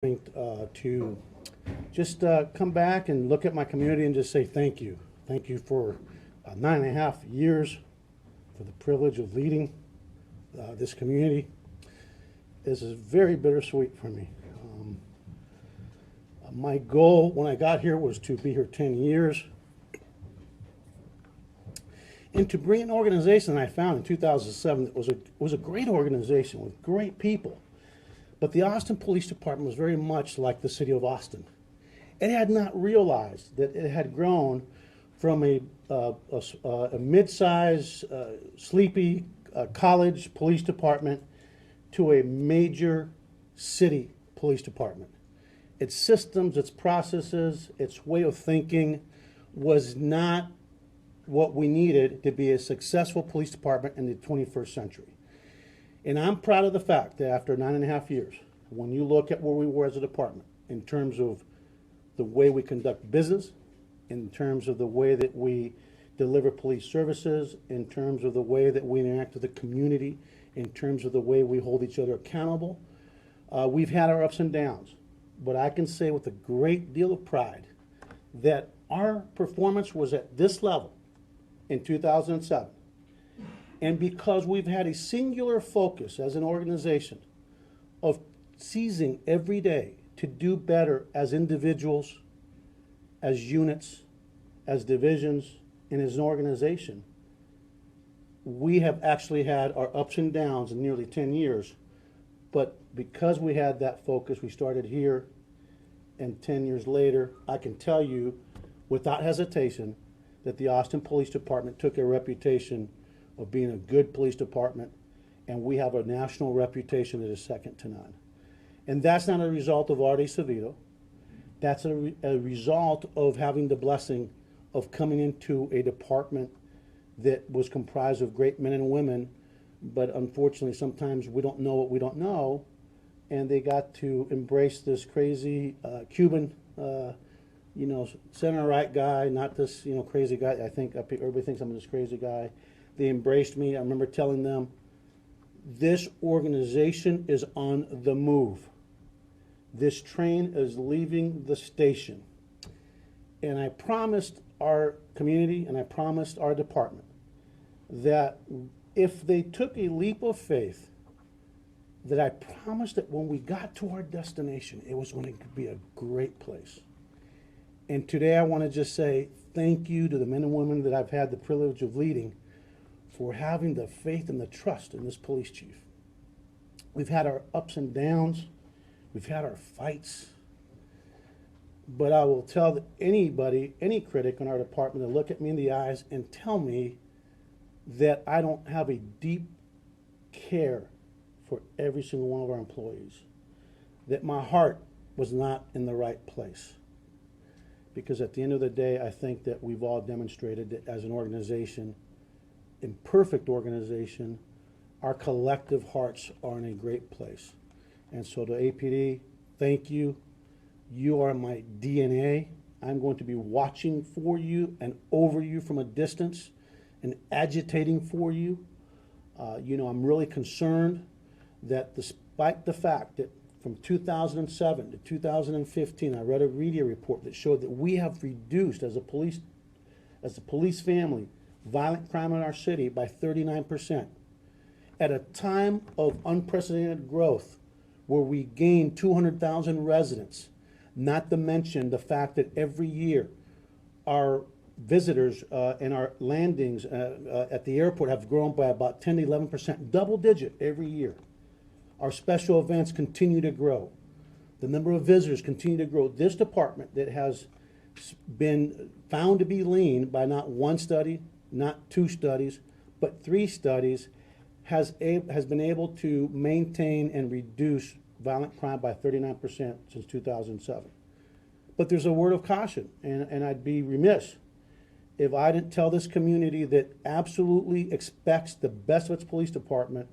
To just come back and look at my community and just say thank you. Thank you for 9.5 years, for the privilege of leading this community. This is very bittersweet for me. My goal when I got here was to be here 10 years and to bring an organization that I found in 2007 that was a great organization with great people. But the Austin Police Department was very much like the city of Austin. It had not realized that it had grown from a mid-sized, sleepy college police department to a major city police department. Its systems, its processes, its way of thinking was not what we needed to be a successful police department in the 21st century. And I'm proud of the fact that after 9.5 years, when you look at where we were as a department, in terms of the way we conduct business, in terms of the way that we deliver police services, in terms of the way that we interact with the community, in terms of the way we hold each other accountable, we've had our ups and downs. But I can say with a great deal of pride that our performance was at this level in 2007. And because we've had a singular focus as an organization of seizing every day to do better as individuals, as units, as divisions, and as an organization, we have actually had our ups and downs in nearly 10 years. But because we had that focus, we started here, and 10 years later, I can tell you without hesitation that the Austin Police Department took a reputation of being a good police department, and we have a national reputation that is second to none. And that's not a result of Art Acevedo. That's a result of having the blessing of coming into a department that was comprised of great men and women, but unfortunately sometimes we don't know what we don't know, and they got to embrace this crazy Cuban center-right guy, not this crazy guy. I think everybody thinks I'm this crazy guy. They embraced me. I remember telling them, this organization is on the move. This train is leaving the station. And I promised our community and I promised our department that if they took a leap of faith, that I promised that when we got to our destination, it was going to be a great place. And today I want to just say thank you to the men and women that I've had the privilege of leading for having the faith and the trust in this police chief. We've had our ups and downs. We've had our fights. But I will tell anybody, any critic in our department to look at me in the eyes and tell me that I don't have a deep care for every single one of our employees, that my heart was not in the right place. Because at the end of the day, I think that we've all demonstrated that as an organization, imperfect organization, our collective hearts are in a great place. And so to APD, thank you. You are my DNA. I'm going to be watching for you and over you from a distance and agitating for you. I'm really concerned that despite the fact that from 2007 to 2015, I read a media report that showed that we have reduced as a police family, violent crime in our city by 39%. At a time of unprecedented growth where we gained 200,000 residents, not to mention the fact that every year our visitors and our landings at the airport have grown by about 10 to 11%, double digit every year. Our special events continue to grow. The number of visitors continue to grow. This department that has been found to be lean by not one study, not two studies, but 3 studies, has been able to maintain and reduce violent crime by 39% since 2007. But there's a word of caution, and I'd be remiss if I didn't tell this community that absolutely expects the best of its police department,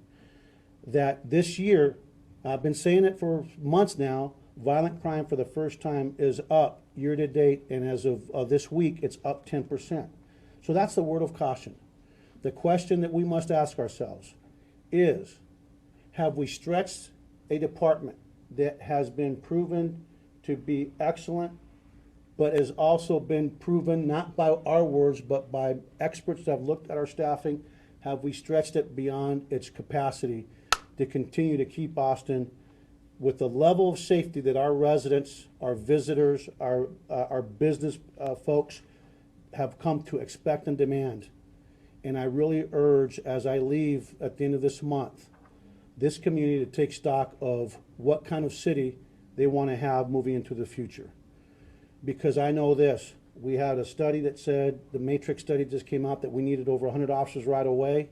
that this year, I've been saying it for months now, violent crime for the first time is up year to date, and as of this week, it's up 10%. So that's the word of caution. The question that we must ask ourselves is, have we stretched a department that has been proven to be excellent, but has also been proven not by our words, but by experts that have looked at our staffing. Have we stretched it beyond its capacity to continue to keep Austin with the level of safety that our residents, our visitors, our business folks have come to expect and demand? And I really urge, as I leave at the end of this month, this community to take stock of what kind of city they want to have moving into the future. Because I know this, we had a study that said, the Matrix study just came out, that we needed over 100 officers right away.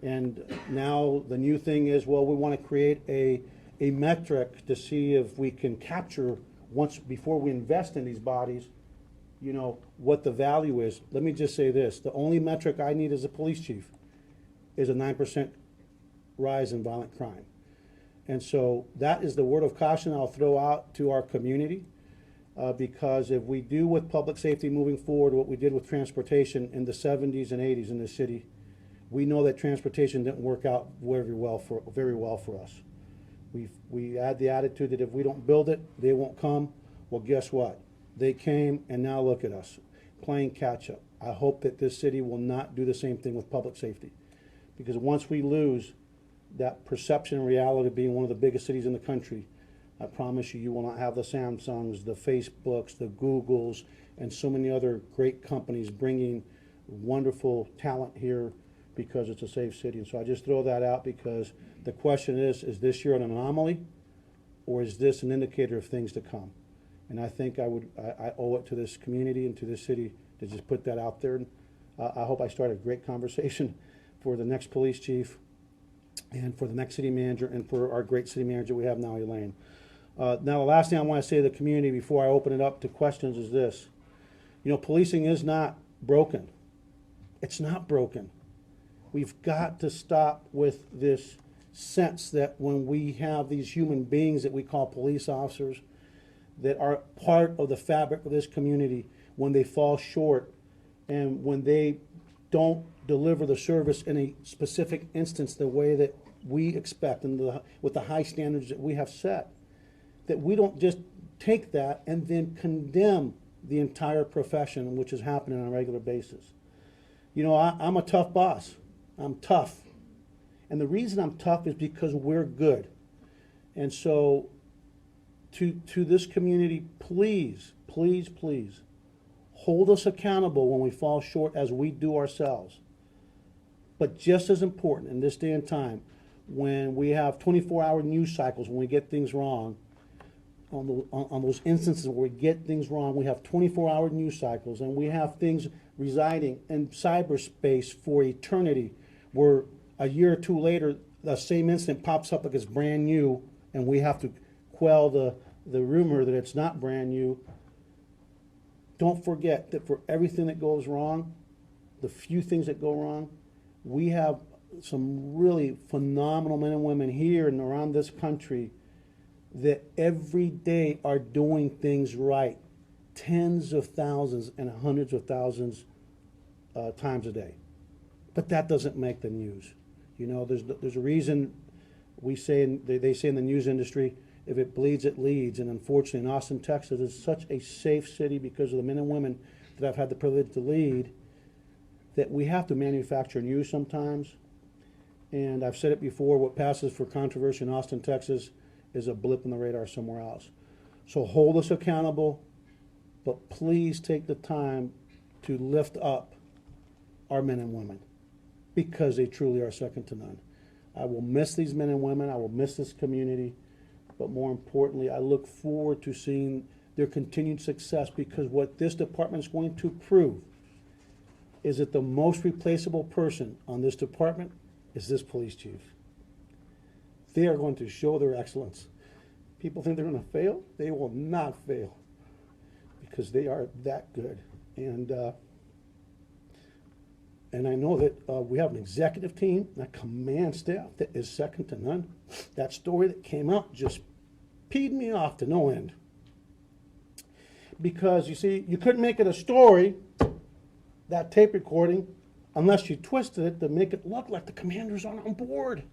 And now the new thing is, well, we want to create a metric to see if we can capture, once before we invest in these bodies, you know, what the value is. Let me just say this, the only metric I need as a police chief is a 9% rise in violent crime. And so that is the word of caution I'll throw out to our community, because if we do with public safety moving forward what we did with transportation in the 70s and 80s in this city, we know that transportation didn't work out very well for us. We had the attitude that if we don't build it, they won't come. Well, guess what? They came, and now look at us, playing catch up. I hope that this city will not do the same thing with public safety, because once we lose that perception and reality of being one of the biggest cities in the country, I promise you, you will not have the Samsungs, the Facebooks, the Googles, and so many other great companies bringing wonderful talent here because it's a safe city. And so I just throw that out, because the question is this year an anomaly, or is this an indicator of things to come? And I think I owe it to this community and to this city to just put that out there. And I hope I start a great conversation for the next police chief, and for the next city manager, and for our great city manager we have now, Elaine. Now, the last thing I want to say to the community before I open it up to questions is this. You know, policing is not broken. It's not broken. We've got to stop with this sense that when we have these human beings that we call police officers that are part of the fabric of this community, when they fall short and when they don't deliver the service in a specific instance the way that we expect and with the high standards that we have set, that we don't just take that and then condemn the entire profession, which is happening on a regular basis. You know, I'm a tough boss. I'm tough. And the reason I'm tough is because we're good. And so to this community, please, please, please, hold us accountable when we fall short, as we do ourselves. But just as important in this day and time, when we have 24-hour news cycles, when we get things wrong, on those instances where we get things wrong, we have 24-hour news cycles, and we have things residing in cyberspace for eternity, where a year or two later, the same incident pops up like it's brand new, and we have to quell the rumor that it's not brand new. Don't forget that for everything that goes wrong, the few things that go wrong, we have some really phenomenal men and women here and around this country that every day are doing things right, tens of thousands and hundreds of thousands times a day. But that doesn't make the news. You know, there's a reason they say in the news industry, if it bleeds, it leads. And unfortunately, in Austin, Texas, is such a safe city because of the men and women that I've had the privilege to lead, that we have to manufacture news sometimes. And I've said it before, what passes for controversy in Austin, Texas is a blip in the radar somewhere else. So hold us accountable, but please take the time to lift up our men and women, because they truly are second to none. I will miss these men and women, I will miss this community, but more importantly, I look forward to seeing their continued success, because what this department is going to prove is that the most replaceable person on this department is this police chief. They are going to show their excellence. People think they're going to fail. They will not fail, because they are that good. And I know that we have an executive team, a command staff that is second to none. That story that came out just peed me off to no end. Because, you see, you couldn't make it a story, that tape recording, unless you twisted it to make it look like the commanders aren't on board.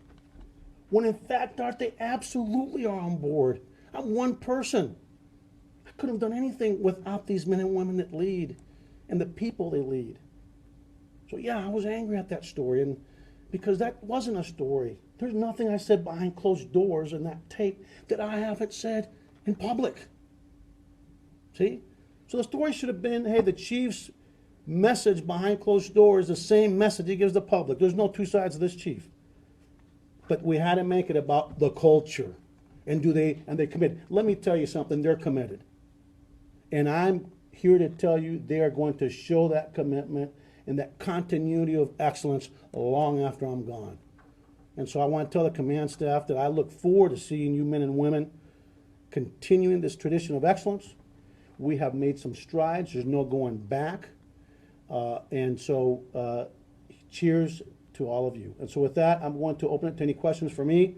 When in fact, Art, they absolutely are on board. I'm one person. I couldn't have done anything without these men and women that lead and the people they lead. So yeah, I was angry at that story, and because that wasn't a story. There's nothing I said behind closed doors in that tape that I haven't said in public. See? So the story should have been, hey, the chief's message behind closed doors is the same message he gives the public. There's no two sides of this chief. But we had to make it about the culture. And they committed. Let me tell you something, they're committed. And I'm here to tell you they are going to show that commitment and that continuity of excellence long after I'm gone. And so I want to tell the command staff that I look forward to seeing you men and women continuing this tradition of excellence. We have made some strides. There's no going back. And so cheers to all of you. And so with that, I'm going to open it to any questions for me.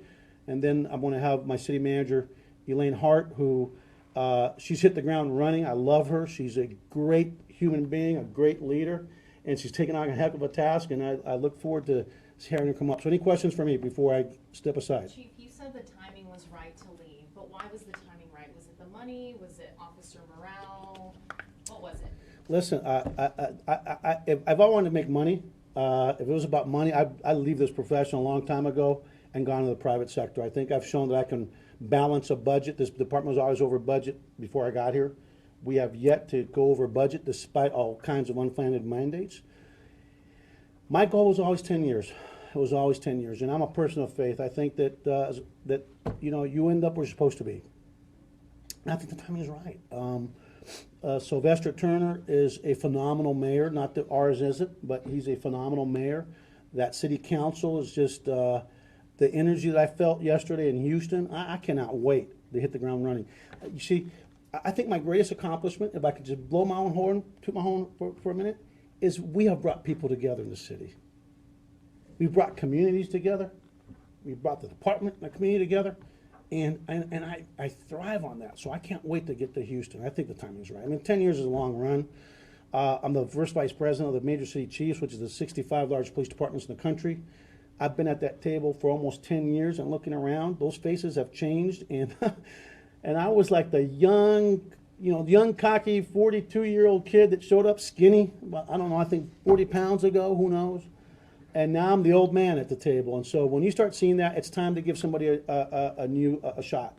And then I'm going to have my city manager, Elaine Hart, who she's hit the ground running. I love her. She's a great human being, a great leader. And she's taken on a heck of a task. And I look forward to hearing her come up. So any questions for me before I step aside? Chief, you said the timing was right to leave, but why was the timing right? Was it the money? Was it officer morale? What was it? Listen, if I wanted to make money, if it was about money, I'd leave this profession a long time ago and gone to the private sector. I think I've shown that I can balance a budget. This department was always over budget before I got here. We have yet to go over budget despite all kinds of unfunded mandates. My goal was always 10 years. It was always 10 years, and I'm a person of faith. I think that you end up where you're supposed to be. And I think the timing is right. Sylvester Turner is a phenomenal mayor. Not that ours isn't, but he's a phenomenal mayor. That city council is just the energy that I felt yesterday in Houston. I cannot wait to hit the ground running. You see, I think my greatest accomplishment, if I could just blow my own horn, toot my horn for a minute, is we have brought people together in the city. We've brought communities together. We've brought the department and the community together. And I thrive on that. So I can't wait to get to Houston. I think the timing is right. I mean, 10 years is a long run. I'm the first vice president of the Major City Chiefs, which is the 65 largest police departments in the country. I've been at that table for almost 10 years and looking around, those faces have changed. And and I was like the young, cocky 42-year-old kid that showed up skinny, I don't know, I think 40 pounds ago, who knows? And now I'm the old man at the table. And so when you start seeing that, it's time to give somebody a shot.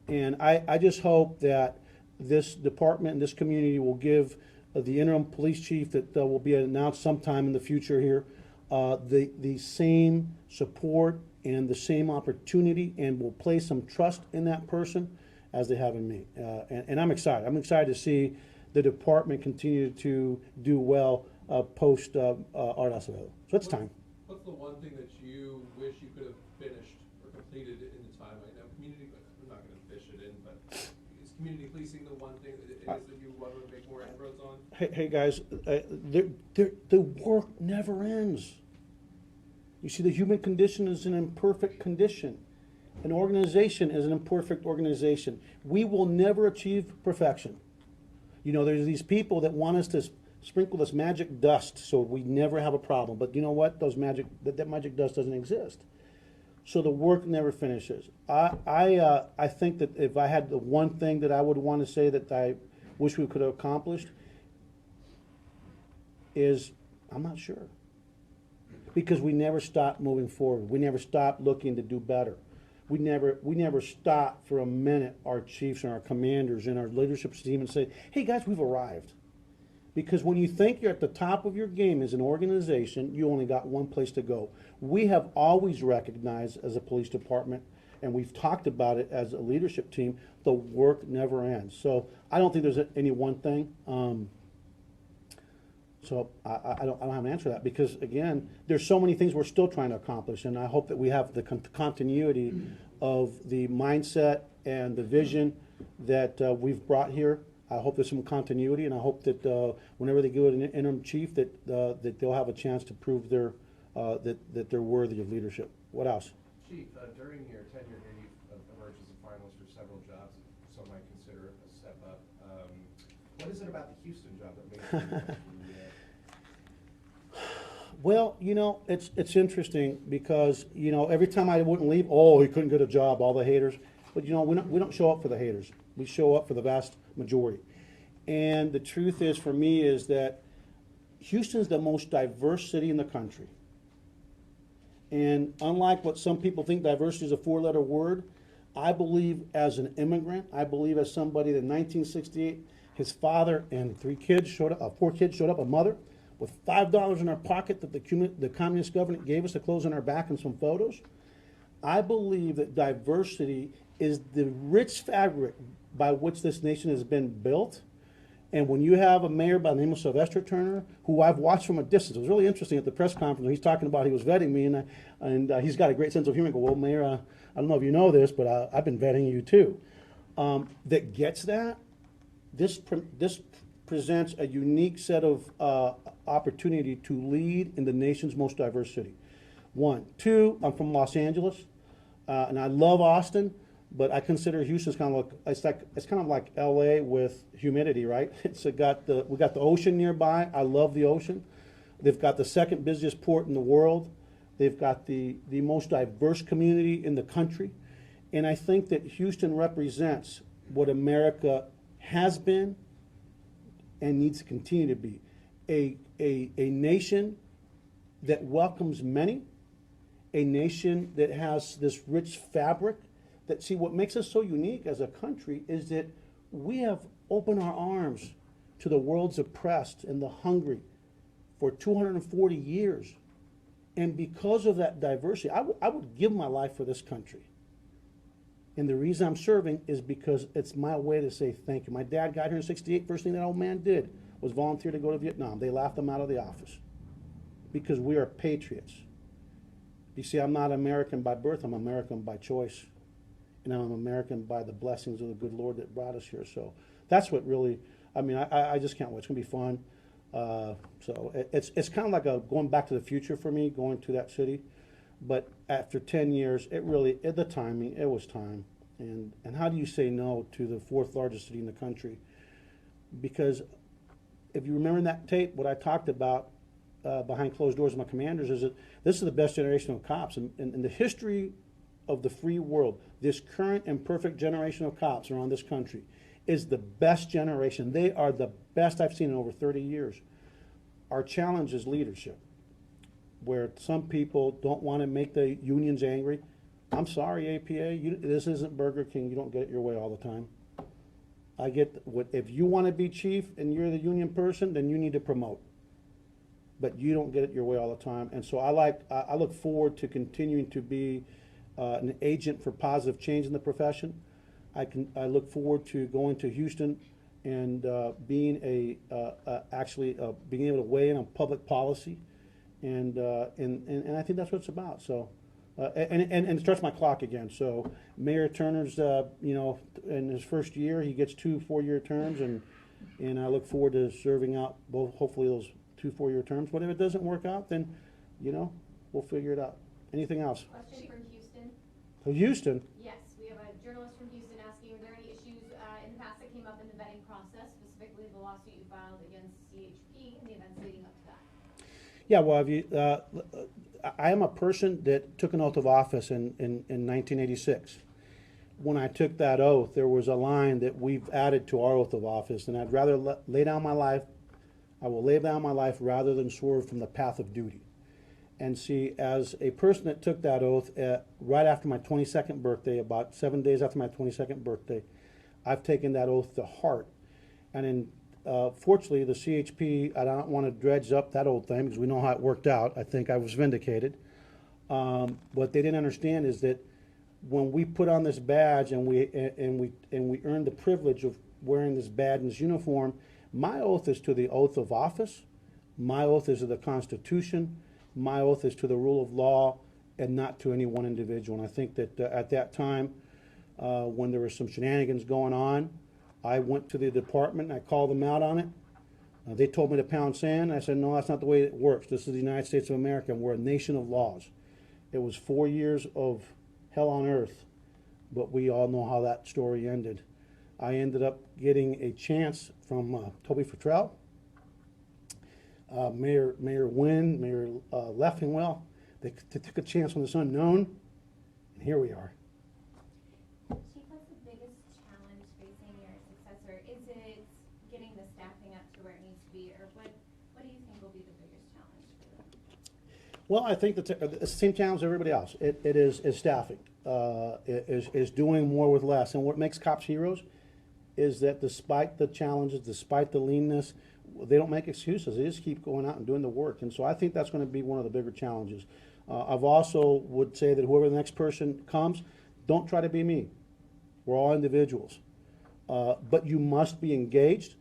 And I just hope that this department and this community will give the interim police chief that will be announced sometime in the future here the same support and the same opportunity, and will place some trust in that person as they have in me. And I'm excited. I'm excited to see the department continue to do well post Art Acevedo. So it's time. What's the one thing that you wish you could have finished or completed in the time right now? Community, I'm not going to fish it in, but is community policing the one thing that it is that you want to make more inroads on? Hey guys, the work never ends. You see, the human condition is an imperfect condition. An organization is an imperfect organization. We will never achieve perfection. There's these people that want us to sprinkle this magic dust so we never have a problem. But you know what? That magic dust doesn't exist. So the work never finishes. I think that if I had the one thing that I would want to say that I wish we could have accomplished is, I'm not sure. Because we never stopped moving forward. We never stopped looking to do better. We never stopped for a minute, our chiefs and our commanders and our leadership team, and say, hey guys, we've arrived. Because when you think you're at the top of your game as an organization, you only got one place to go. We have always recognized as a police department, and we've talked about it as a leadership team, the work never ends. So I don't think there's any one thing. So I don't have an answer to that, because again, there's so many things we're still trying to accomplish, and I hope that we have the continuity of the mindset and the vision that we've brought here. I hope there's some continuity, and I hope that whenever they go to an interim chief, that they'll have a chance to prove that they're worthy of leadership. What else? Chief, during your tenure here, you've emerged as a finalist for several jobs. Some might consider it a step up. What is it about the Houston job that makes you Well, it's interesting because, every time I wouldn't leave, oh, he couldn't get a job, all the haters. But, we don't show up for the haters. We show up for the vast majority. And the truth is, for me, is that Houston's the most diverse city in the country. And unlike what some people think diversity is a four-letter word, I believe as an immigrant, I believe as somebody that in 1968, his father and four kids showed up, a mother, with $5 in our pocket that the communist government gave us to clothes on our back and some photos. I believe that diversity is the rich fabric by which this nation has been built. And when you have a mayor by the name of Sylvester Turner, who I've watched from a distance, it was really interesting at the press conference when he's talking about he was vetting me, and he's got a great sense of humor. I go, well, Mayor, I don't know if you know this, but I've been vetting you too. That gets that. This presents a unique set of opportunity to lead in the nation's most diverse city. One. Two, I'm from Los Angeles, and I love Austin, but I consider Houston's kind of like LA with humidity, right? We got the ocean nearby. I love the ocean. They've got the second busiest port in the world. They've got the most diverse community in the country. And I think that Houston represents what America has been and needs to continue to be. A nation that welcomes many, a nation that has this rich fabric. What makes us so unique as a country is that we have opened our arms to the world's oppressed and the hungry for 240 years. And because of that diversity, I would give my life for this country. And the reason I'm serving is because it's my way to say thank you. My dad got here in '68. First thing that old man did was volunteer to go to Vietnam. They laughed him out of the office because we are patriots. You see, I'm not American by birth. I'm American by choice. And I'm American by the blessings of the good Lord that brought us here. So that's what really, I just can't wait. It's going to be fun. So it's kind of like going back to the future for me, going to that city. But after 10 years, it was time. And how do you say no to the fourth largest city in the country? Because if you remember in that tape, what I talked about behind closed doors with my commanders is that this is the best generation of cops. In the history of the free world, this current and perfect generation of cops around this country is the best generation. They are the best I've seen in over 30 years. Our challenge is leadership, where some people don't want to make the unions angry. I'm sorry, APA, this isn't Burger King. You don't get it your way all the time. I get if you want to be chief and you're the union person, then you need to promote. But you don't get it your way all the time. And so I look forward to continuing to be an agent for positive change in the profession. I look forward to going to Houston and being being able to weigh in on public policy, and I think that's what it's about. So, and it starts my clock again. So, Mayor Turner's in his first year, he gets 2 4-year terms, and I look forward to serving out hopefully those 2 4-year terms. But if it doesn't work out, then we'll figure it out. Anything else? Question from Houston. So Houston. Yes, we have a journalist from Houston asking, are there any issues in the past that came up in the vetting process, specifically the lawsuit you filed against CHP and the events leading up to that? Yeah, well, I am a person that took an oath of office in 1986. When I took that oath, there was a line that we've added to our oath of office, and I'd rather lay down my life. I will lay down my life rather than swerve from the path of duty. And see, as a person that took that oath right after my 22nd birthday, about 7 days after my 22nd birthday, I've taken that oath to heart. And fortunately, the CHP, I don't want to dredge up that old thing because we know how it worked out. I think I was vindicated. What they didn't understand is that when we put on this badge and we earned the privilege of wearing this badge and this uniform, my oath is to the oath of office. My oath is to the Constitution. My oath is to the rule of law and not to any one individual. And I think that at that time, when there was some shenanigans going on, I went to the department and I called them out on it. They told me to pound sand. I said, no, that's not the way it works. This is the United States of America, and we're a nation of laws. It was 4 years of hell on earth, but we all know how that story ended. I ended up getting a chance from Toby Futrell. Mayor Wynn, Mayor Leffingwell, they took a chance on this unknown, and here we are. Chief, what's the biggest challenge facing your successor? Is it getting the staffing up to where it needs to be, or what do you think will be the biggest challenge for them? Well, I think that it's the same challenge as everybody else. It is staffing, is doing more with less. And what makes cops heroes is that despite the challenges, despite the leanness, they don't make excuses. They just keep going out and doing the work. And so I think that's going to be one of the bigger challenges. I've also would say that whoever the next person comes, don't try to be me. We're all individuals. But you must be engaged.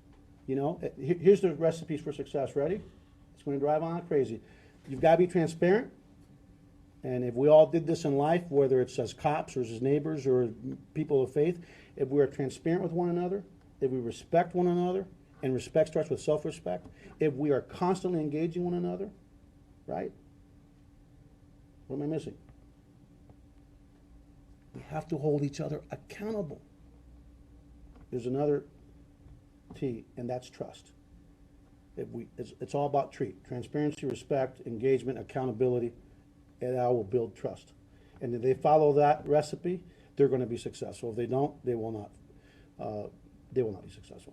You know, here's the recipes for success. Ready? It's going to drive on crazy. You've got to be transparent. And if we all did this in life, whether it's as cops or as neighbors or people of faith, if we are transparent with one another, if we respect one another, and respect starts with self-respect, if we are constantly engaging one another, right? What am I missing? We have to hold each other accountable. There's another T, and that's trust. It's all about transparency, respect, engagement, accountability, and that will build trust. And if they follow that recipe, they're going to be successful. If they don't, they will not be successful.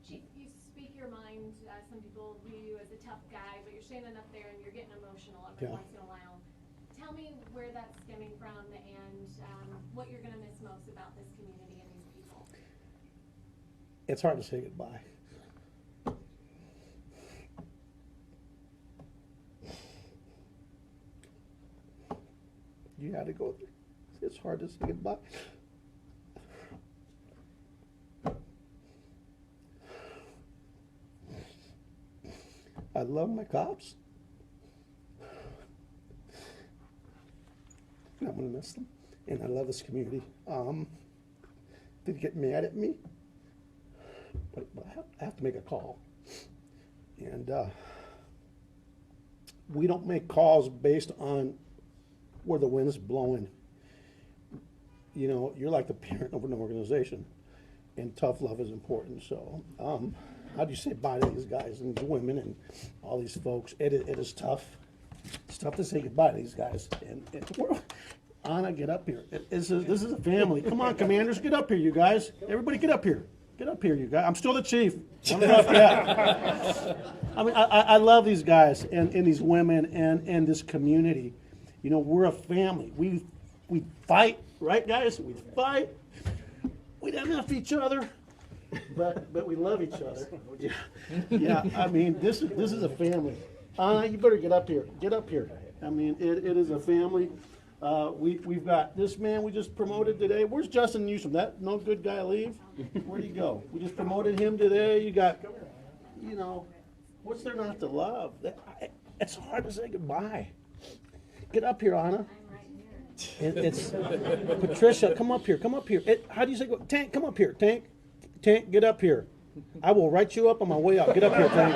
Chief, you speak your mind. Some people view you as a tough guy, but you're standing up there and you're getting emotional every Yeah. once in a while. Tell me where that's stemming from and what you're going to miss most about this community and these people. It's hard to say goodbye. You had to go there. It's hard to say goodbye. I love my cops. And I'm gonna miss them. And I love this community. They get mad at me, but I have to make a call. And we don't make calls based on where the wind is blowing. You know, you're like the parent of an organization, and tough love is important. So, how do you say bye to these guys and these women and all these folks? It is tough. It's tough to say goodbye to these guys. And Anna, get up here. This is a family. Come on, commanders, get up here, you guys. Everybody, get up here. Get up here, you guys. I'm still the chief. I'm not off yet. I mean, I love these guys and these women and this community. You know, we're a family. We fight, right, guys? We fight. We don't have each other, but we love each other. Yeah. I mean, this is a family. Anna, you better get up here. Get up here. I mean, it is a family. We've got this man we just promoted today. Where's Justin Newsom? That no good guy leave? Where'd he go? We just promoted him today. You got, you know, what's there not to love? It's hard to say goodbye. Get up here, Anna. I'm right here. It's Patricia. Come up here. Come up here. How do you say? Tank, come up here. Tank, get up here. I will write you up on my way out. Get up here, Tank.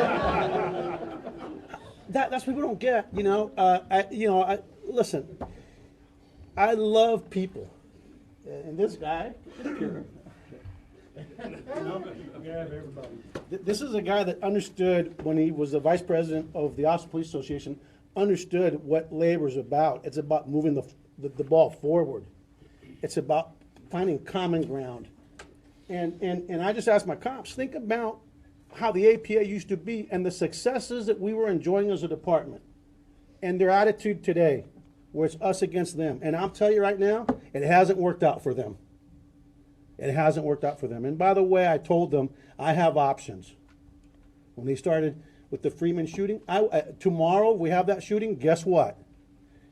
That's what people don't get. You know. Listen. I love people, and this guy. Get up here. You know? This is a guy that understood when he was the vice president of the Austin Police Association. Understood what labor is about. It's about moving the ball forward. It's about finding common ground. And I just asked my cops, think about how the APA used to be and the successes that we were enjoying as a department and their attitude today, where it's us against them. And I'll tell you right now, it hasn't worked out for them. It hasn't worked out for them. And by the way, I told them I have options. When they started with the Freeman shooting, tomorrow we have that shooting, guess what?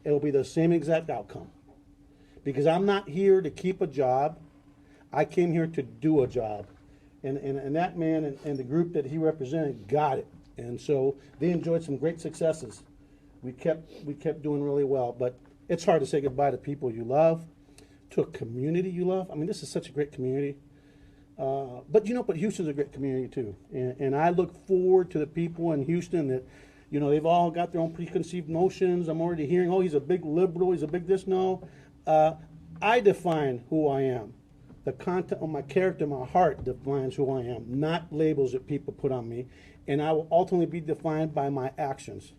It'll be the same exact outcome. Because I'm not here to keep a job. I came here to do a job. And that man and the group that he represented got it. And so they enjoyed some great successes. We kept doing really well. But it's hard to say goodbye to people you love, to a community you love. I mean, this is such a great community. But Houston's a great community too. And I look forward to the people in Houston that, you know, they've all got their own preconceived notions. I'm already hearing, oh, he's a big liberal, he's a big this. No. I define who I am. The content of my character, my heart defines who I am, not labels that people put on me. And I will ultimately be defined by my actions,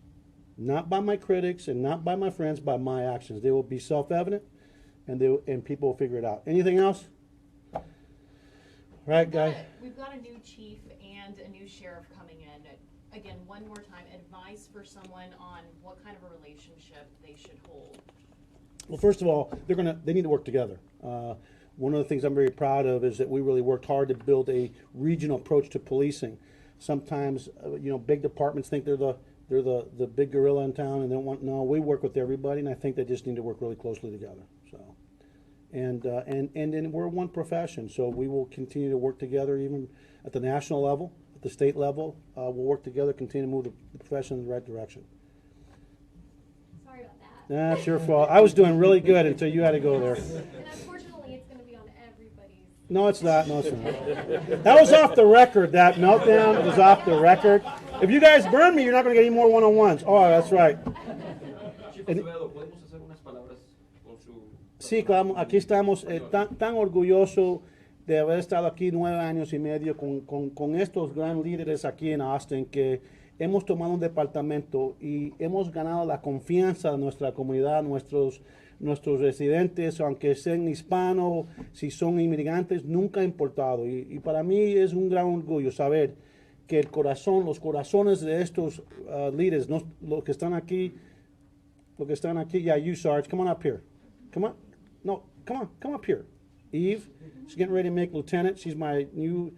not by my critics and not by my friends, by my actions. They will be self-evident, and people will figure it out. Anything else? Right, guys? We've got a new chief and a new sheriff coming in. Again, one more time, advice for someone on what kind of a relationship they should hold. Well, first of all, they need to work together. One of the things I'm very proud of is that we really worked hard to build a regional approach to policing. Sometimes, big departments think they're the big gorilla in town, and they don't want. No, we work with everybody, and I think they just need to work really closely together. So, and then we're one profession, so we will continue to work together, even at the national level, at the state level. We'll work together, continue to move the profession in the right direction. Sorry about that. That's your fault. I was doing really good until you had to go there. And unfortunately, it's gonna be on everybody's. No, it's not. No, it's not. That was off the record. That meltdown was off the record. If you guys burn me, you're not going to get any more one-on-ones. Oh, that's right. Chief Acevedo, ¿podemos hacer unas palabras con su... Sí, claro. Aquí estamos tan orgullosos de haber estado aquí 9 años y medio con estos gran líderes aquí en Austin, que hemos tomado un departamento y hemos ganado la confianza de nuestra comunidad, nuestros residentes, aunque sean hispanos, si son inmigrantes, nunca ha importado. Y para mí es un gran orgullo saber que los corazones de estos líderes, los que están aquí, yeah, you, Sarge, come on up here. Come on. No, come up here. Eve, she's getting ready to make lieutenant. She's my new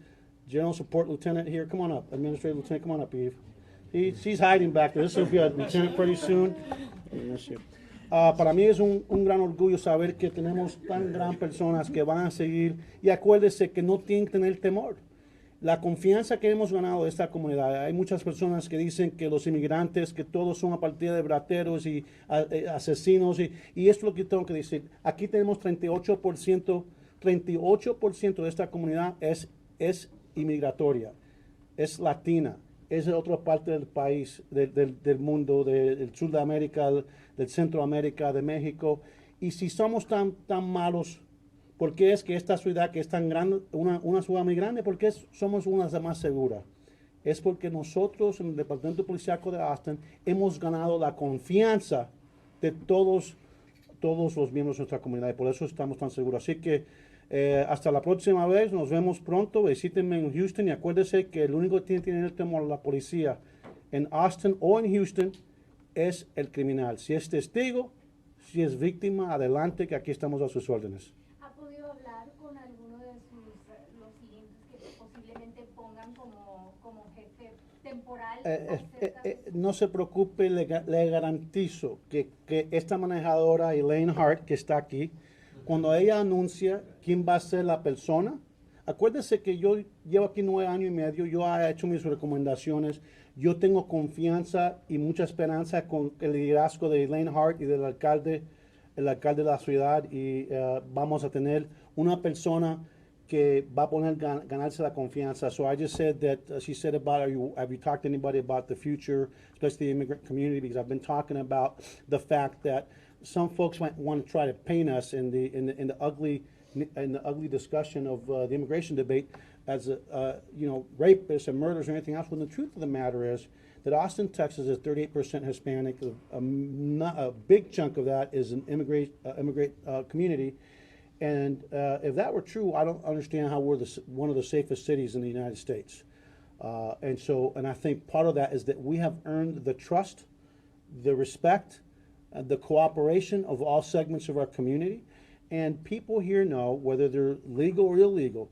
general support lieutenant here. Come on up, administrative lieutenant. Come on up, Eve. She's hiding back there. This will be a lieutenant pretty soon. Para mí es un gran orgullo saber que tenemos tan gran personas que van a seguir, y acuérdese que no tienen que tener temor. La confianza que hemos ganado de esta comunidad, hay muchas personas que dicen que los inmigrantes, que todos son a partir de brateros y asesinos, y esto es lo que tengo que decir. Aquí tenemos 38% de esta comunidad es inmigratoria, es latina, es de otra parte del país, del mundo, del sur de América, del Centroamérica, de México. Y si somos tan malos, ¿por qué es que esta ciudad que es tan grande, una ciudad muy grande, por qué somos una de las más seguras? Es porque nosotros en el Departamento Policíaco de Austin hemos ganado la confianza de todos los miembros de nuestra comunidad, y por eso estamos tan seguros. Así que hasta la próxima vez, nos vemos pronto, visítenme en Houston, y acuérdense que el único que tiene que tener temor a la policía en Austin o en Houston es el criminal. Si es testigo, si es víctima, adelante, que aquí estamos a sus órdenes. ¿Ha podido hablar con alguno de los siguientes que posiblemente pongan como jefe temporal? No se preocupe, le garantizo que esta manejadora, Elaine Hart, que está aquí, cuando ella anuncia quién va a ser la persona, acuérdese que yo llevo aquí 9 años y medio, yo he hecho mis recomendaciones, yo tengo confianza y mucha esperanza con el liderazgo de Elaine Hart y del alcalde de la ciudad, y vamos a tener una persona que va a ganarse la confianza. So I just said that, she said about, have you talked to anybody about the future, especially the immigrant community, because I've been talking about the fact that some folks might want to try to paint us in the ugly discussion of the immigration debate as rapists and murders or anything else. When the truth of the matter is that Austin, Texas is 38% Hispanic. A big chunk of that is an immigrant community. And if that were true, I don't understand how we're one of the safest cities in the United States. And I think part of that is that we have earned the trust, the respect, the cooperation of all segments of our community. And people here know, whether they're legal or illegal,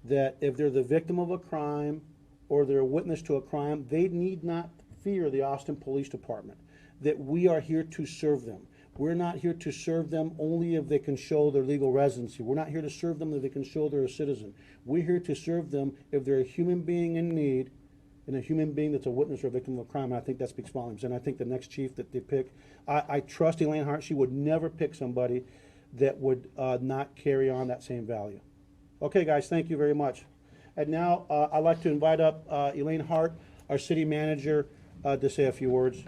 that if they're the victim of a crime or they're a witness to a crime, they need not fear the Austin Police Department, that we are here to serve them. We're not here to serve them only if they can show their legal residency. We're not here to serve them if they can show they're a citizen. We're here to serve them if they're a human being in need, and a human being that's a witness or a victim of a crime. And I think that speaks volumes. And I think the next chief that they pick, I trust Elaine Hart. She would never pick somebody that would not carry on that same value. Okay, guys, thank you very much. And now I'd like to invite up Elaine Hart, our city manager, to say a few words.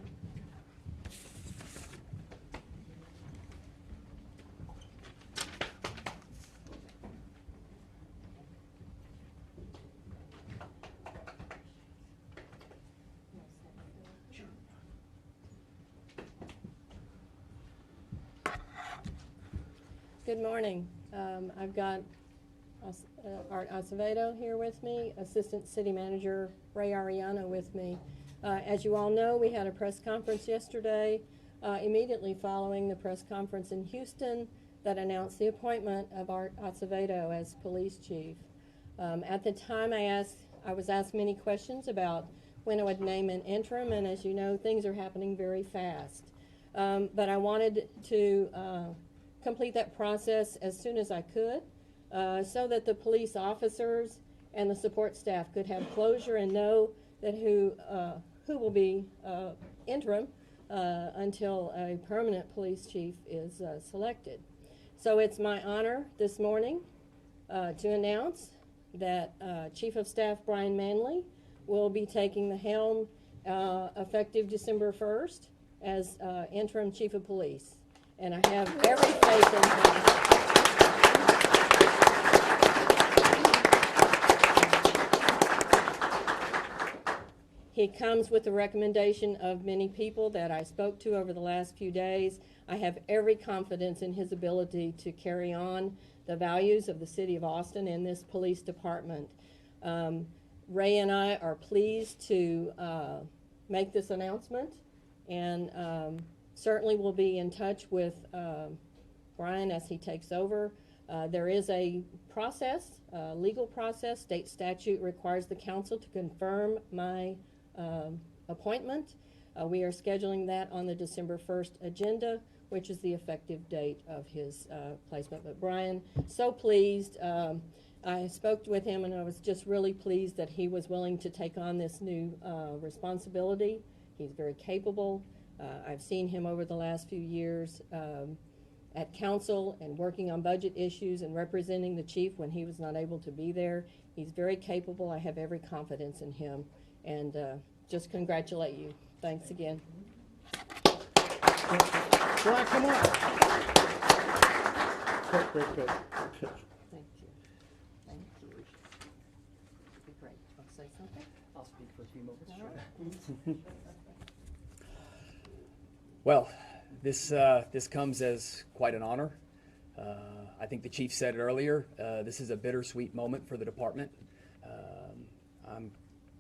Good morning. I've got Art Acevedo here with me, Assistant City Manager Ray Ariano with me. As you all know, we had a press conference yesterday, immediately following the press conference in Houston that announced the appointment of Art Acevedo as police chief. At the time, I was asked many questions about when I would name an interim, and as you know, things are happening very fast. But I wanted to complete that process as soon as I could, so that the police officers and the support staff could have closure and know that who will be interim until a permanent police chief is selected. So it's my honor this morning to announce that Chief of Staff Brian Manley will be taking the helm effective December 1st as interim Chief of Police. And I have every faith in him. He comes with the recommendation of many people that I spoke to over the last few days. I have every confidence in his ability to carry on the values of the City of Austin and this police department. Ray and I are pleased to make this announcement, and certainly we'll be in touch with Brian as he takes over. There is a process, legal process. State statute requires the council to confirm my appointment. We are scheduling that on the December 1st agenda, which is the effective date of his placement. But Brian, so pleased. I spoke with him, and I was just really pleased that he was willing to take on this new responsibility. He's very capable. I've seen him over the last few years at council and working on budget issues and representing the chief when he was not able to be there. He's very capable. I have every confidence in him, and just congratulate you. Thanks again. Brian, come on. Great. Thank you. Thank you. Be great. Want to say something? I'll speak for a few moments. All right. Well, this comes as quite an honor. I think the chief said it earlier. This is a bittersweet moment for the department. I'm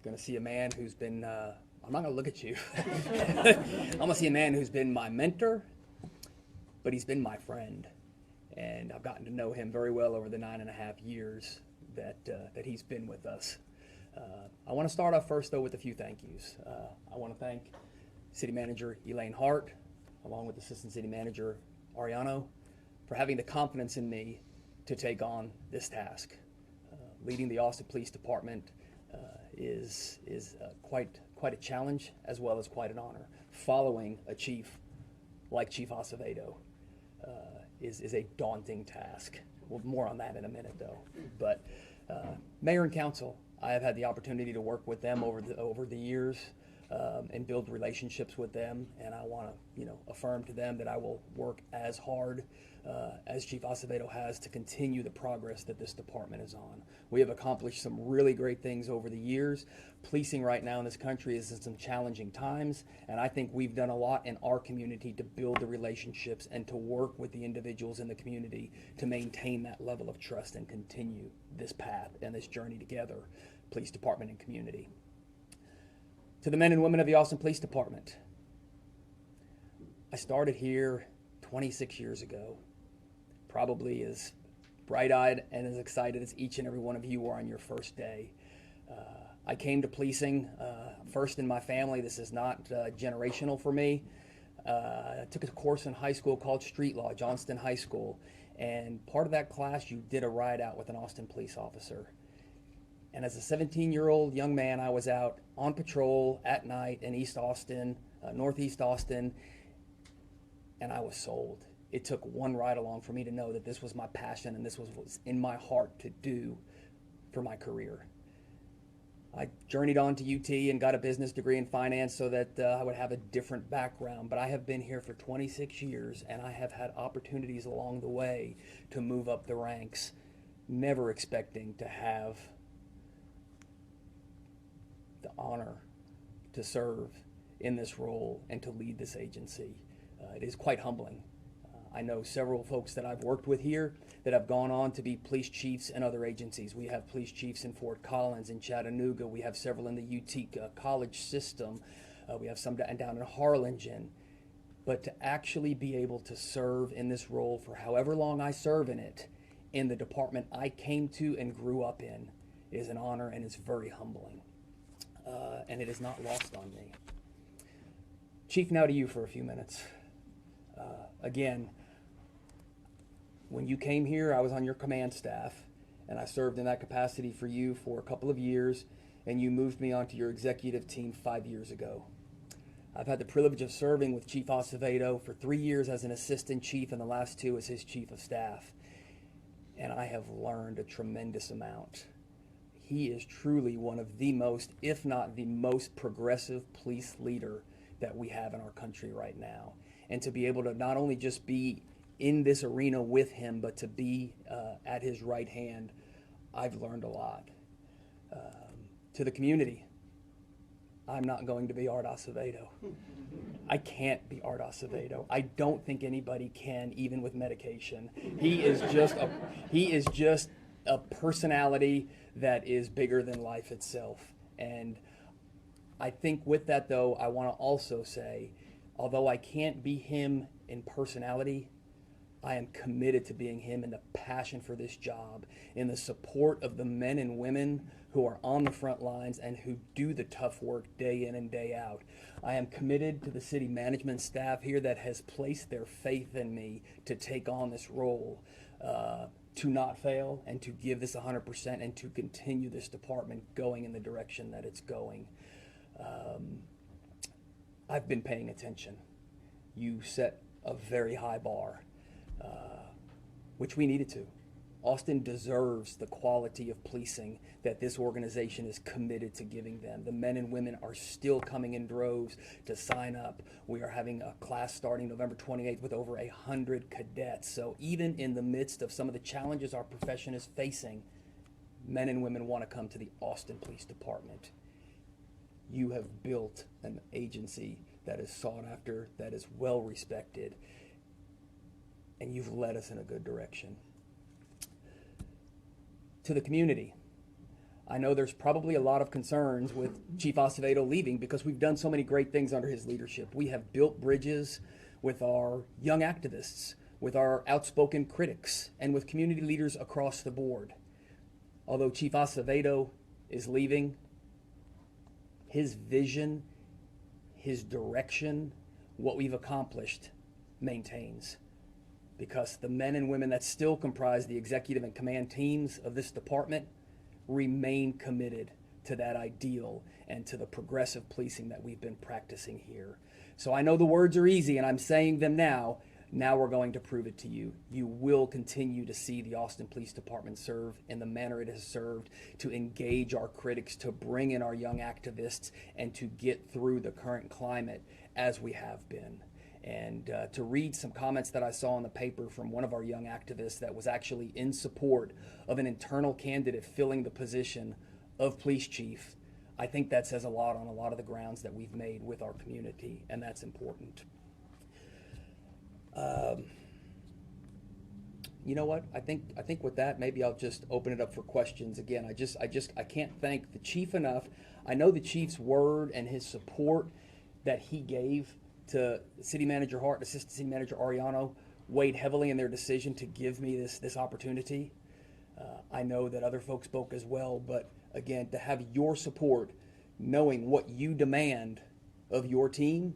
going to see a man who's been, I'm not going to look at you. I'm going to see a man who's been my mentor, but he's been my friend. And I've gotten to know him very well over the 9.5 years that he's been with us. I want to start off first, though, with a few thank yous. I want to thank City Manager Elaine Hart, along with Assistant City Manager Ariano, for having the confidence in me to take on this task. Leading the Austin Police Department is quite a challenge, as well as quite an honor. Following a chief like Chief Acevedo is a daunting task. Well, more on that in a minute, though. But Mayor and Council, I have had the opportunity to work with them over the years and build relationships with them, and I want to affirm to them that I will work as hard as Chief Acevedo has to continue the progress that this department is on. We have accomplished some really great things over the years. Policing right now in this country is in some challenging times, and I think we've done a lot in our community to build the relationships and to work with the individuals in the community to maintain that level of trust and continue this path and this journey together, police department and community. To the men and women of the Austin Police Department, I started here 26 years ago, probably as bright-eyed and as excited as each and every one of you were on your first day. I came to policing first in my family. This is not generational for me. I took a course in high school called Street Law, Johnston High School, and part of that class you did a ride out with an Austin police officer. And as a 17-year-old young man, I was out on patrol at night in East Austin, Northeast Austin, and I was sold. It took one ride along for me to know that this was my passion and this was what was in my heart to do for my career. I journeyed on to UT and got a business degree in finance so that I would have a different background, but I have been here for 26 years and I have had opportunities along the way to move up the ranks, never expecting to have the honor to serve in this role and to lead this agency. It is quite humbling. I know several folks that I've worked with here that have gone on to be police chiefs in other agencies. We have police chiefs in Fort Collins, in Chattanooga. We have several in the UT college system. We have some down in Harlingen. But to actually be able to serve in this role for however long I serve in it, in the department I came to and grew up in, is an honor and it's very humbling. And it is not lost on me. Chief, now to you for a few minutes. Again, when you came here, I was on your command staff, and I served in that capacity for you for a couple of years, and you moved me onto your executive team 5 years ago. I've had the privilege of serving with Chief Acevedo for 3 years as an assistant chief, and the last 2 as his chief of staff. And I have learned a tremendous amount. He is truly one of the most, if not the most progressive police leader that we have in our country right now. And to be able to not only just be in this arena with him, but to be at his right hand, I've learned a lot. To the community, I'm not going to be Art Acevedo. I can't be Art Acevedo. I don't think anybody can, even with medication. He is just a personality that is bigger than life itself. And I think with that, though, I want to also say, although I can't be him in personality, I am committed to being him in the passion for this job, in the support of the men and women who are on the front lines and who do the tough work day in and day out. I am committed to the city management staff here that has placed their faith in me to take on this role, to not fail and to give this 100% and to continue this department going in the direction that it's going. I've been paying attention. You set a very high bar, which we needed to. Austin deserves the quality of policing that this organization is committed to giving them. The men and women are still coming in droves to sign up. We are having a class starting November 28th with over 100 cadets. So even in the midst of some of the challenges our profession is facing, men and women want to come to the Austin Police Department. You have built an agency that is sought after, that is well respected, and you've led us in a good direction. To the community, I know there's probably a lot of concerns with Chief Acevedo leaving because we've done so many great things under his leadership. We have built bridges with our young activists, with our outspoken critics, and with community leaders across the board. Although Chief Acevedo is leaving, his vision, his direction, what we've accomplished maintains. Because the men and women that still comprise the executive and command teams of this department remain committed to that ideal and to the progressive policing that we've been practicing here. So I know the words are easy and I'm saying them now. Now we're going to prove it to you. You will continue to see the Austin Police Department serve in the manner it has served, to engage our critics, to bring in our young activists, and to get through the current climate as we have been. And to read some comments that I saw in the paper from one of our young activists that was actually in support of an internal candidate filling the position of police chief, I think that says a lot on a lot of the grounds that we've made with our community, and that's important. You know what? I think with that, maybe I'll just open it up for questions. Again, I can't thank the chief enough. I know the chief's word and his support that he gave to City Manager Hart and Assistant City Manager Ariano weighed heavily in their decision to give me this opportunity. I know that other folks spoke as well, but again, to have your support, knowing what you demand of your team,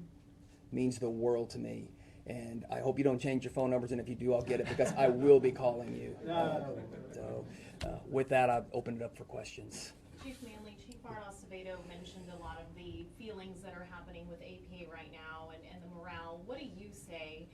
means the world to me. And I hope you don't change your phone numbers, and if you do, I'll get it, because I will be calling you. So with that, I've opened it up for questions. Chief Manley, Chief Art Acevedo mentioned a lot of the feelings that are happening with APA right now and the morale. What do you say,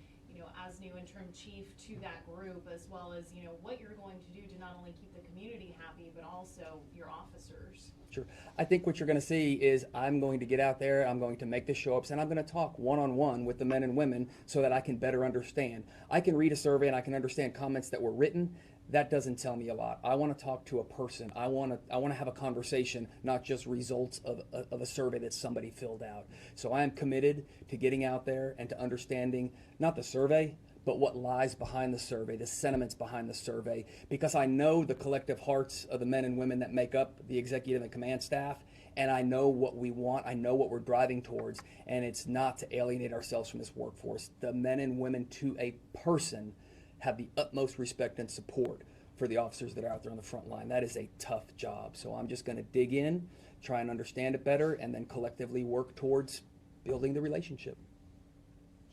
as new interim chief, to that group, as well as, what you're going to do to not only keep the community happy, but also your officers? Sure. I think what you're going to see is I'm going to get out there, I'm going to make the show-ups, and I'm going to talk one-on-one with the men and women so that I can better understand. I can read a survey and I can understand comments that were written. That doesn't tell me a lot. I want to talk to a person. I want to have a conversation, not just results of a survey that somebody filled out. So I am committed to getting out there and to understanding not the survey, but what lies behind the survey, the sentiments behind the survey, because I know the collective hearts of the men and women that make up the executive and command staff, and I know what we want, I know what we're driving towards, and it's not to alienate ourselves from this workforce. The men and women to a person have the utmost respect and support for the officers that are out there on the front line. That is a tough job. So I'm just going to dig in, try and understand it better, and then collectively work towards building the relationship.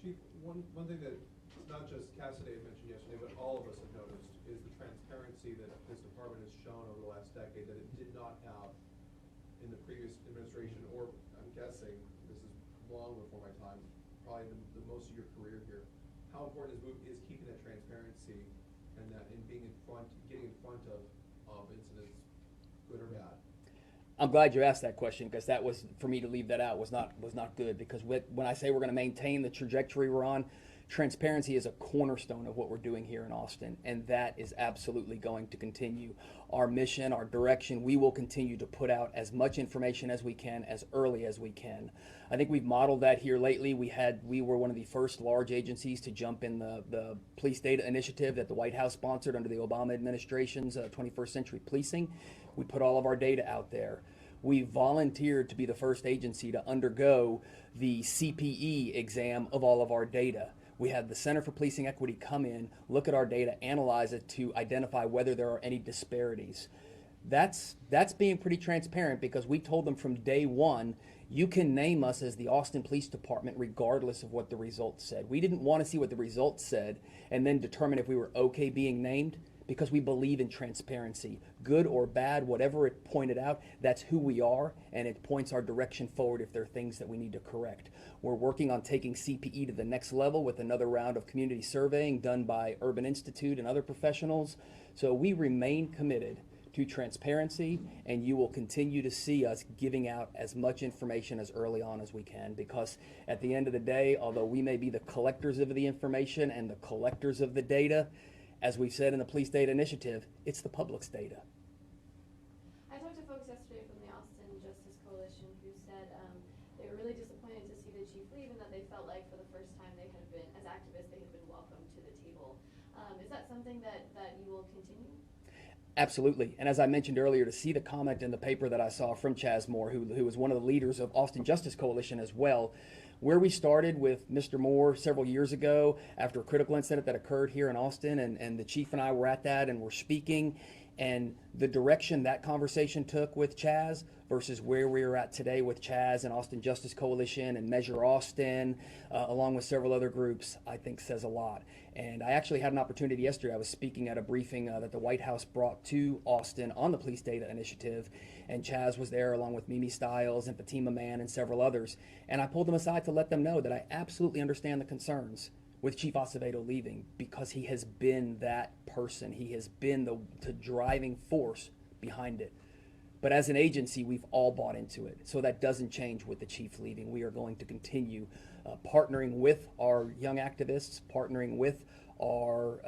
Chief, one thing that not just Cassidy had mentioned yesterday, but all of us have noticed is the transparency that this department has shown over the last decade that it did not have in the previous administration, or I'm guessing, this is long before my time, probably the most of your career here. How important is keeping that transparency and that in being getting in front of incidents, good or bad? I'm glad you asked that question, because that was, for me to leave that out was not good, because when I say we're going to maintain the trajectory we're on, transparency is a cornerstone of what we're doing here in Austin, and that is absolutely going to continue. Our mission, our direction, we will continue to put out as much information as we can, as early as we can. I think we've modeled that here lately. We were one of the first large agencies to jump in the police data initiative that the White House sponsored under the Obama administration's 21st Century Policing. We put all of our data out there. We volunteered to be the first agency to undergo the CPE exam of all of our data. We had the Center for Policing Equity come in, look at our data, analyze it to identify whether there are any disparities. That's being pretty transparent, because we told them from day one, you can name us as the Austin Police Department regardless of what the results said. We didn't want to see what the results said and then determine if we were okay being named, because we believe in transparency. Good or bad, whatever it pointed out, that's who we are, and it points our direction forward if there are things that we need to correct. We're working on taking CPE to the next level with another round of community surveying done by Urban Institute and other professionals. So we remain committed to transparency, and you will continue to see us giving out as much information as early on as we can, because at the end of the day, although we may be the collectors of the information and the collectors of the data, as we've said in the Police Data Initiative, it's the public's data. I talked to folks yesterday from the Austin Justice Coalition who said they were really disappointed to see the chief leave, and that they felt like for the first time they had been, as activists, they had been welcomed to the table. Is that something that you will continue? Absolutely. And as I mentioned earlier, to see the comment in the paper that I saw from Chaz Moore, who was one of the leaders of Austin Justice Coalition as well, where we started with Mr. Moore several years ago after a critical incident that occurred here in Austin, and the chief and I were at that and were speaking, and the direction that conversation took with Chaz versus where we are at today with Chaz and Austin Justice Coalition and Measure Austin, along with several other groups, I think says a lot. And I actually had an opportunity yesterday. I was speaking at a briefing that the White House brought to Austin on the Police Data Initiative, and Chaz was there along with Mimi Stiles and Fatima Mann and several others. And I pulled them aside to let them know that I absolutely understand the concerns with Chief Acevedo leaving, because he has been that person. He has been the driving force behind it. But as an agency, we've all bought into it. So that doesn't change with the chief leaving. We are going to continue partnering with our young activists, partnering with our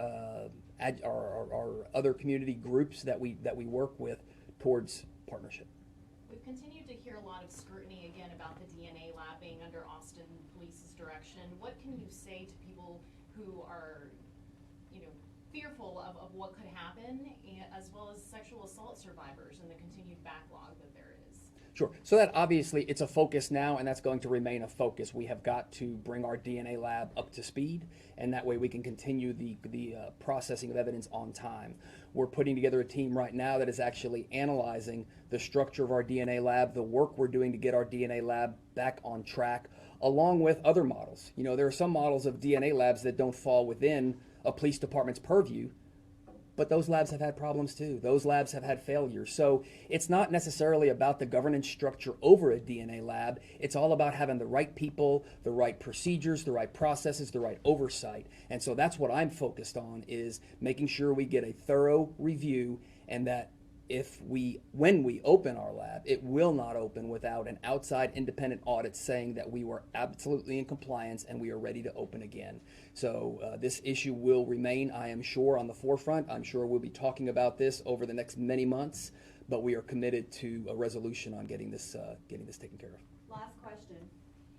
other community groups that we work with towards partnership. We've continued to hear a lot of scrutiny again about the DNA lab being under Austin Police's direction. What can you say to people who are, fearful of what could happen, as well as sexual assault survivors and the continued backlog that there is? Sure. So that obviously it's a focus now, and that's going to remain a focus. We have got to bring our DNA lab up to speed, and that way we can continue the processing of evidence on time. We're putting together a team right now that is actually analyzing the structure of our DNA lab, the work we're doing to get our DNA lab back on track, along with other models. There are some models of DNA labs that don't fall within a police department's purview, but those labs have had problems too. Those labs have had failures. So it's not necessarily about the governance structure over a DNA lab. It's all about having the right people, the right procedures, the right processes, the right oversight. And so that's what I'm focused on, is making sure we get a thorough review, and that when we open our lab, it will not open without an outside independent audit saying that we were absolutely in compliance and we are ready to open again. So this issue will remain, I am sure, on the forefront. I'm sure we'll be talking about this over the next many months, but we are committed to a resolution on getting this taken care of. Last question.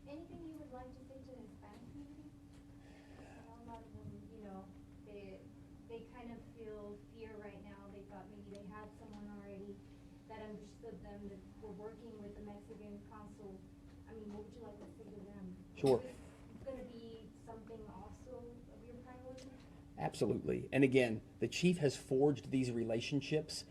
Anything you would like to say to the Hispanic community? I know a lot of them, I mean, what would you like to say to them? Sure. Is this gonna be something also of your priority? Absolutely. And again, the chief has forged these relationships,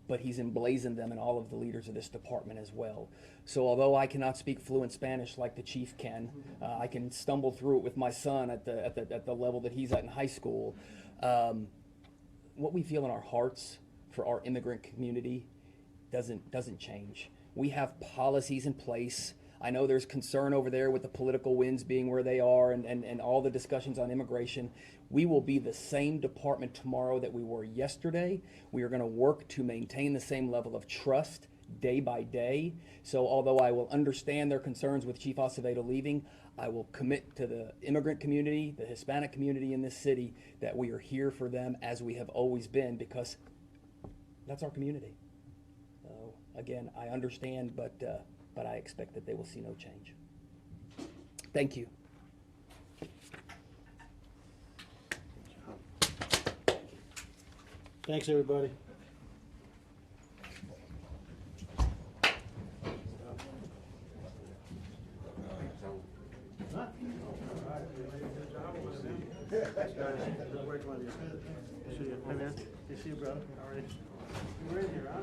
but he's emblazoned them in all of the leaders of this department as well. So although I cannot speak fluent Spanish like the chief can, I can stumble through it with my son at the level that he's at in high school. What we feel in our hearts for our immigrant community doesn't change. We have policies in place. I know there's concern over there with the political winds being where they are and all the discussions on immigration. We will be the same department tomorrow that we were yesterday. We are going to work to maintain the same level of trust day by day. So although I will understand their concerns with Chief Acevedo leaving, I will commit to the immigrant community, the Hispanic community in this city, that we are here for them as we have always been, because that's our community. So again, I understand, but I expect that they will see no change. Thank you. Thanks, everybody. Huh? All right, good job. Thanks, guys. Good work on you. See you. Hey, man. Good to see you, brother. All right. You're in here, huh?